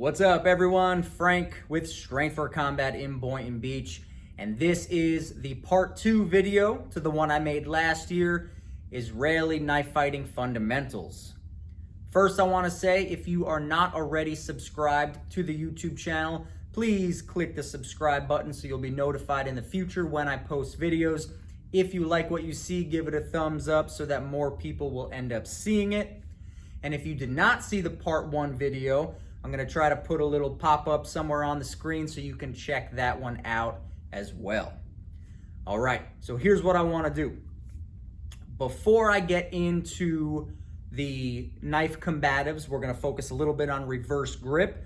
What's up, everyone? Frank with Strength for Combat in Boynton Beach, and this is the part 2 video to the one I made last year, Israeli knife fighting fundamentals. First, I want to say, if you are not already subscribed to the YouTube channel, please click the subscribe button so you'll be notified in the future when I post videos. If you like what you see, give it a thumbs up so that more people will end up seeing it. And if you did not see the part 1 video, I'm going to try to put a little pop-up somewhere on the screen so you can check that one out as well. All right, so here's what I want to do. Before I get into the knife combatives, we're going to focus a little bit on reverse grip.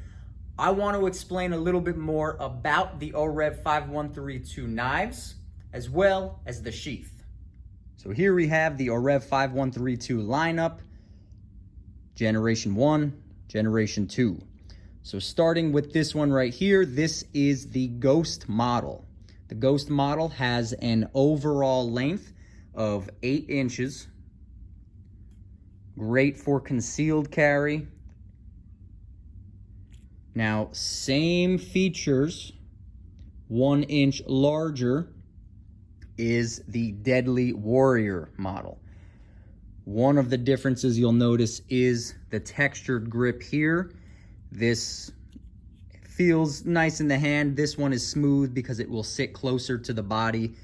I want to explain a little bit more about the Orev 5132 knives, as well as the sheath. So here we have the Orev 5132 lineup, Generation 1, Generation 2. So starting with this one right here, this is the Ghost model. The Ghost model has an overall length of 8 inches. Great for concealed carry. Now, same features, 1 inch larger, is the Deadly Warrior model. One of the differences you'll notice is the textured grip here. This feels nice in the hand. This one is smooth because it will sit closer to the body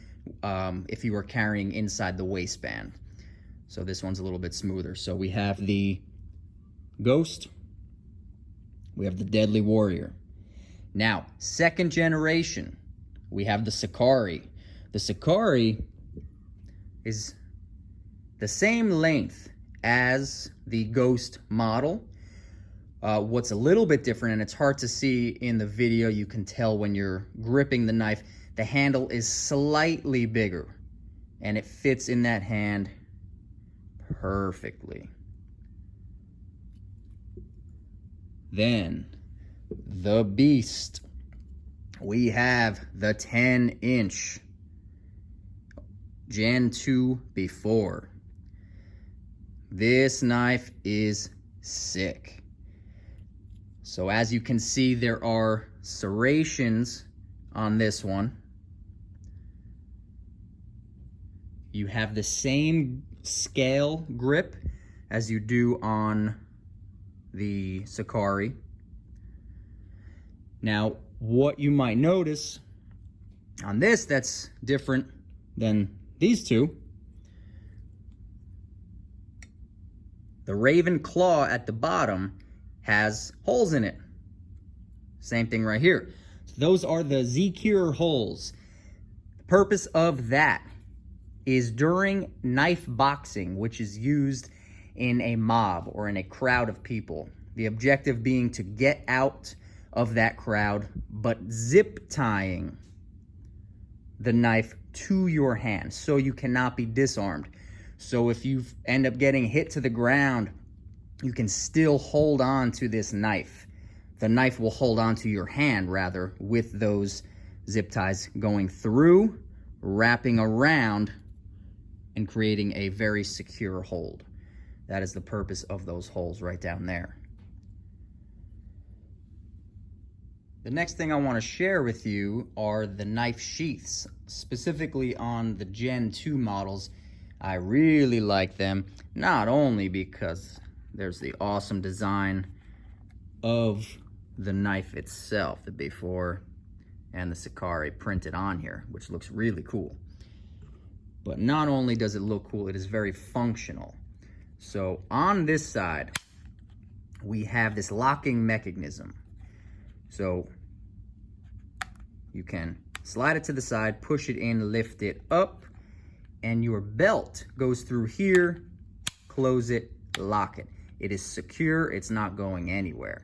if you are carrying inside the waistband. So this one's a little bit smoother. So we have the Ghost, we have the Deadly Warrior. Now, second generation, we have the Sakari. The Sakari is the same length as the Ghost model. What's a little bit different, and it's hard to see in the video, you can tell when you're gripping the knife, the handle is slightly bigger, and it fits in that hand perfectly. Then, the beast. We have the 10-inch Gen 2 before. This knife is sick. So as you can see, there are serrations on this one. You have the same scale grip as you do on the Sakari. Now, what you might notice on this that's different than these two, the Raven Claw at the bottom has holes in it. Same thing right here. So those are the Z-Cure holes. The purpose of that is during knife boxing, which is used in a mob or in a crowd of people. The objective being to get out of that crowd, but zip tying the knife to your hand so you cannot be disarmed. So if you end up getting hit to the ground, you can still hold on to this knife. The knife will hold on to your hand, rather, with those zip ties going through, wrapping around, and creating a very secure hold. That is the purpose of those holes right down there. The next thing I want to share with you are the knife sheaths, specifically on the Gen 2 models. I really like them, not only because there's the awesome design of the knife itself, the before and the Sakari printed on here, which looks really cool. But not only does it look cool, it is very functional. So on this side, we have this locking mechanism. So you can slide it to the side, push it in, lift it up, and your belt goes through here, close it, lock it. It is secure, it's not going anywhere.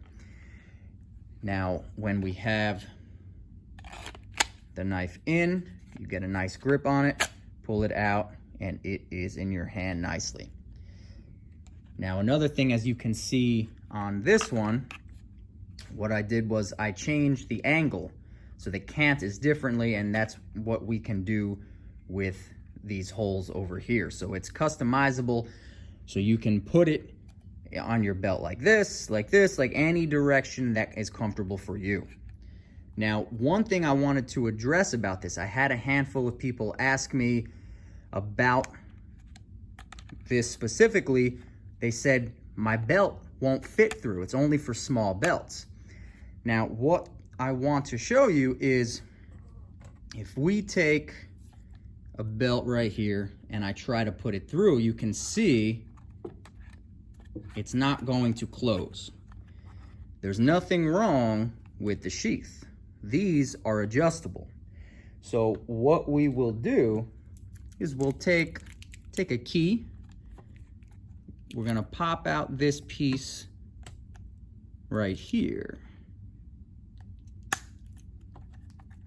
Now, when we have the knife in, you get a nice grip on it, pull it out, and it is in your hand nicely. Now, another thing, as you can see on this one, what I did was I changed the angle. So the cant is differently, and that's what we can do with these holes over here. So it's customizable, so you can put it on your belt like this, like any direction that is comfortable for you. Now, one thing I wanted to address about this, I had a handful of people ask me about this specifically. They said, my belt won't fit through. It's only for small belts. Now, what I want to show you is if we take a belt right here and I try to put it through, you can see it's not going to close. There's nothing wrong with the sheath. These are adjustable. So what we will do is we'll take a key. We're gonna pop out this piece right here.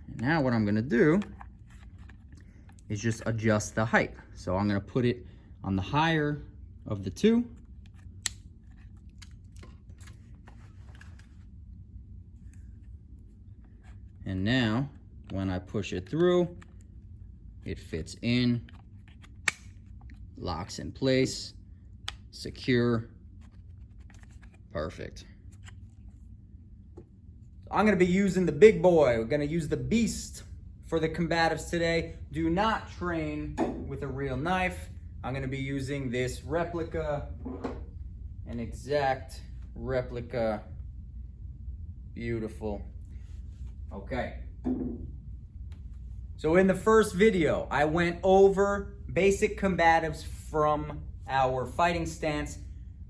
And now what I'm gonna do is just adjust the height. So I'm gonna put it on the higher of the two. And now, when I push it through, it fits in, locks in place, secure, perfect. I'm gonna be using the big boy. We're gonna use the beast for the combatives today. Do not train with a real knife. I'm gonna be using this replica, an exact replica, beautiful. Okay. So in the first video, I went over basic combatives from our fighting stance,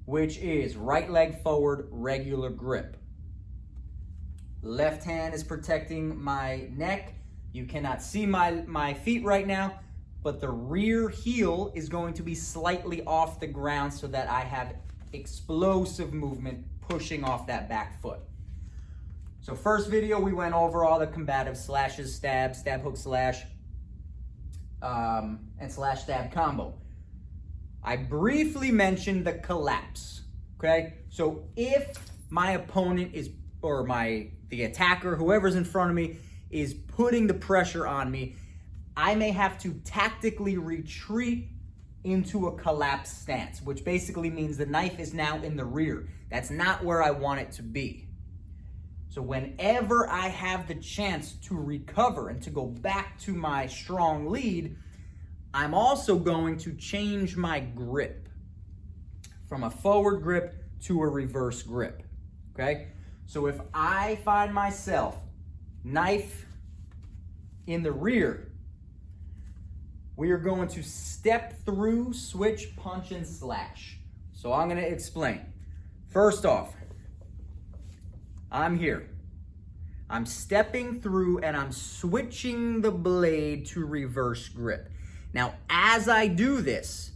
which is right leg forward, regular grip. Left hand is protecting my neck. You cannot see my feet right now, but the rear heel is going to be slightly off the ground so that I have explosive movement pushing off that back foot. So first video, we went over all the combative slashes, stab, hook, slash, and slash stab combo. I briefly mentioned the collapse, okay? So if my opponent is, or the attacker, whoever's in front of me, is putting the pressure on me, I may have to tactically retreat into a collapse stance, which basically means the knife is now in the rear. That's not where I want it to be. So whenever I have the chance to recover and to go back to my strong lead, I'm also going to change my grip from a forward grip to a reverse grip, okay? So if I find myself knife in the rear, we are going to step through, switch, punch, and slash. So I'm gonna explain. First off, I'm here. I'm stepping through and I'm switching the blade to reverse grip. Now, as I do this,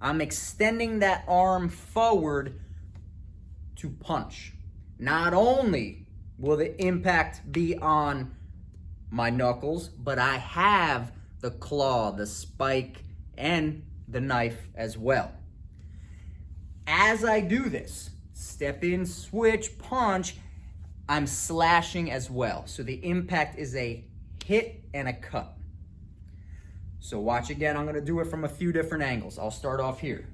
I'm extending that arm forward to punch. Not only will the impact be on my knuckles, but I have the claw, the spike, and the knife as well. As I do this, step in, switch, punch, I'm slashing as well. So the impact is a hit and a cut. So watch again, I'm gonna do it from a few different angles. I'll start off here.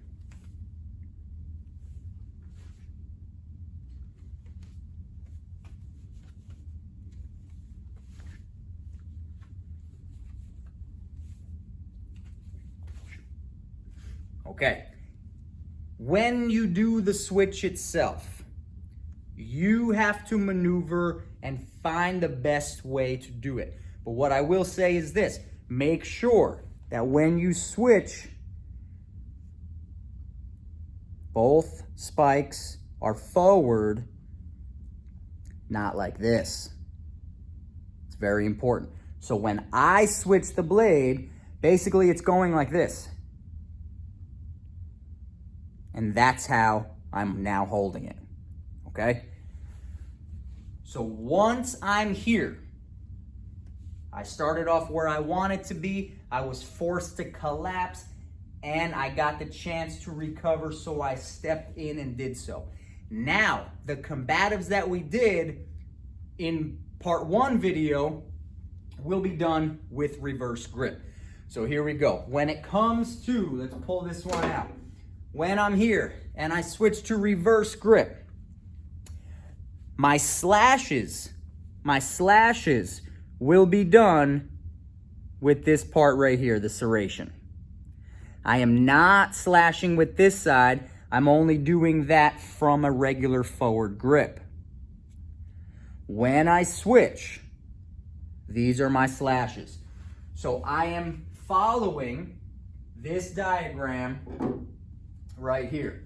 Okay. When you do the switch itself, you have to maneuver and find the best way to do it. But what I will say is this, make sure that when you switch, both spikes are forward, not like this. It's very important. So when I switch the blade, basically it's going like this. And that's how I'm now holding it. Okay? So once I'm here, I started off where I wanted to be. I was forced to collapse and I got the chance to recover, so I stepped in and did so. Now, the combatives that we did in part 1 video will be done with reverse grip. So here we go. When it comes to, let's pull this one out. When I'm here and I switch to reverse grip, my slashes will be done with this part right here, the serration. I am not slashing with this side. I'm only doing that from a regular forward grip. When I switch, these are my slashes. So I am following this diagram right here.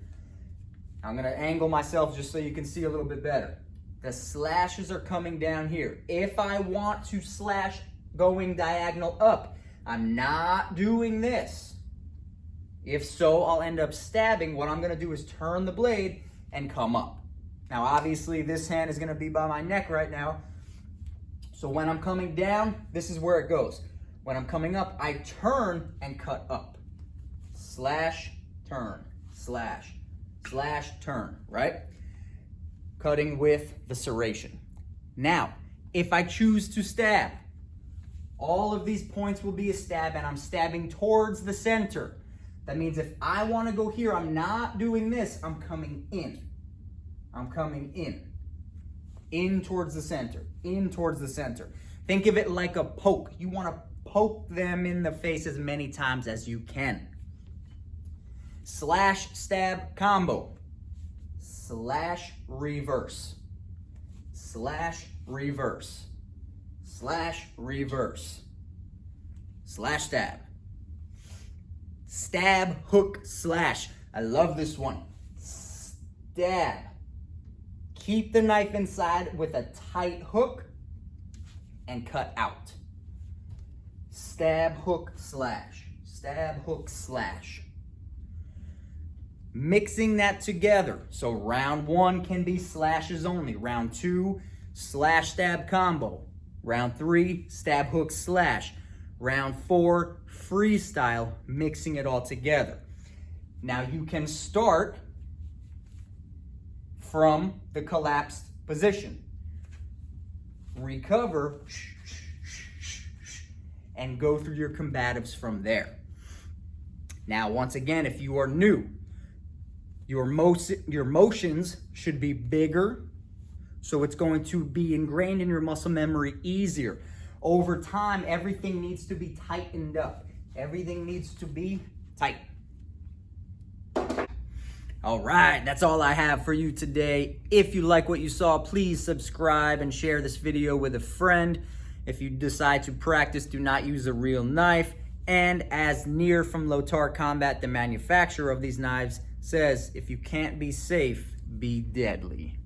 I'm gonna angle myself just so you can see a little bit better. The slashes are coming down here. If I want to slash going diagonal up, I'm not doing this. If so, I'll end up stabbing. What I'm gonna do is turn the blade and come up. Now, obviously, this hand is gonna be by my neck right now. So when I'm coming down, this is where it goes. When I'm coming up, I turn and cut up. Slash, turn, slash, slash, turn, right? Cutting with the serration. Now, if I choose to stab, all of these points will be a stab, and I'm stabbing towards the center. That means if I want to go here, I'm not doing this. I'm coming in. I'm coming in. In towards the center. In towards the center. Think of it like a poke. You want to poke them in the face as many times as you can. Slash, stab, combo. Slash, reverse. Slash, reverse. Slash, reverse. Slash, stab. Stab, hook, slash. I love this one. Stab. Keep the knife inside with a tight hook and cut out. Stab, hook, slash. Stab, hook, slash. Mixing that together. So round 1 can be slashes only. Round 2, slash, stab, combo. Round 3, stab, hook, slash. Round 4, freestyle, mixing it all together. Now you can start from the collapsed position. Recover and go through your combatives from there. Now, once again, if you are new, your motions should be bigger, so it's going to be ingrained in your muscle memory easier. Over time, everything needs to be tightened up. Everything needs to be tight. All right, that's all I have for you today. If you like what you saw, please subscribe and share this video with a friend. If you decide to practice, do not use a real knife. And as Near from Lotar Combat, the manufacturer of these knives, says, if you can't be safe, be deadly.